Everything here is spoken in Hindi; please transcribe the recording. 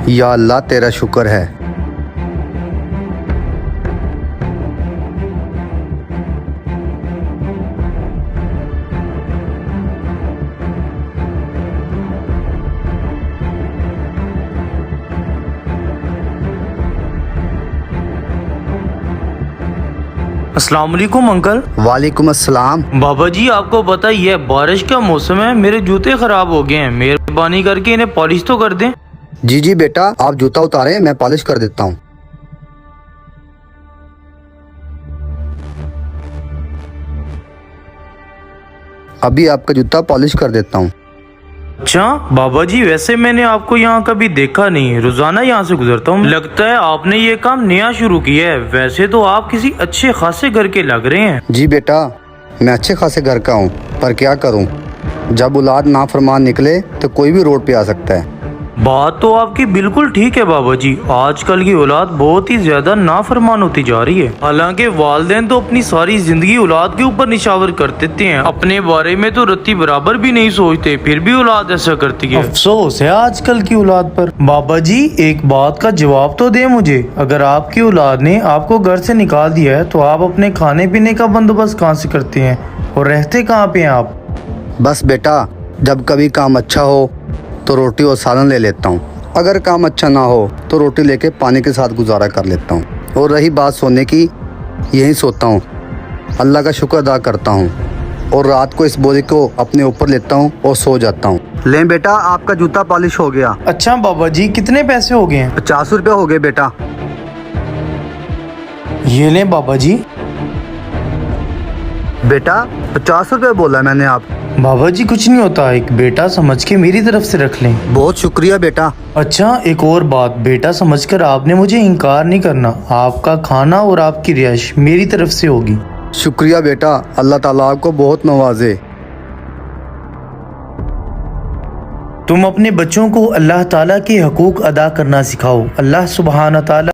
या अल्लाह तेरा शुक्र है। अस्सलाम वालेकुम अंकल। वालेकुम अस्सलाम। बाबा जी आपको पता ही है बारिश का मौसम है, मेरे जूते खराब हो गए हैं, मेहरबानी करके इन्हें पॉलिश तो कर दें। जी जी बेटा, आप जूता उतारें, मैं पॉलिश कर देता हूँ। अभी आपका जूता पॉलिश कर देता हूँ। अच्छा बाबा जी, वैसे मैंने आपको यहाँ कभी देखा नहीं, रोजाना यहाँ से गुजरता हूँ। लगता है आपने ये काम नया शुरू किया है। वैसे तो आप किसी अच्छे खासे घर के लग रहे हैं। जी बेटा, मैं अच्छे खासे घर का हूँ, पर क्या करूँ, जब औलाद नाफरमान निकले तो कोई भी रोड पे आ सकता है। बात तो आपकी बिल्कुल ठीक है बाबा जी, आजकल की औलाद बहुत ही ज्यादा नाफरमान होती जा रही है। हालांकि वालिदैन तो अपनी सारी जिंदगी औलाद के ऊपर निशावर कर देते हैं, अपने बारे में तो रत्ती बराबर भी नहीं सोचते, फिर भी औलाद ऐसा करती है। अफसोस है आजकल की औलाद पर। बाबा जी एक बात का जवाब तो दे मुझे, अगर आपकी औलाद ने आपको घर से निकाल दिया है तो आप अपने खाने पीने का बंदोबस्त कहाँ से करते हैं और रहते कहाँ पे हैं आप? बस बेटा, जब कभी काम अच्छा हो तो रोटी और सालन ले लेता हूँ, अगर काम अच्छा ना हो तो रोटी लेके पानी के साथ गुजारा कर लेता हूँ। और रही बात सोने की, यहीं सोता हूँ, अल्लाह का शुक्र अदा करता हूँ और रात को इस बोझ को अपने ऊपर लेता हूँ और सो जाता हूँ। लें बेटा, आपका जूता पॉलिश हो गया। अच्छा बाबा जी, कितने पैसे हो गए हैं? 50 रुपये हो गए बेटा। ये लें बाबा जी। बेटा 50 रुपये बोला मैंने आप। बाबा जी कुछ नहीं होता, एक बेटा समझ के मेरी तरफ से रख लें। बहुत शुक्रिया बेटा। अच्छा एक और बात, बेटा समझकर आपने मुझे इनकार नहीं करना, आपका खाना और आपकी रिहाइश मेरी तरफ से होगी। शुक्रिया बेटा, अल्लाह ताला आपको बहुत नवाजे। तुम अपने बच्चों को अल्लाह ताला के हकूक अदा करना सिखाओ। अल्लाह सुब्हान ताला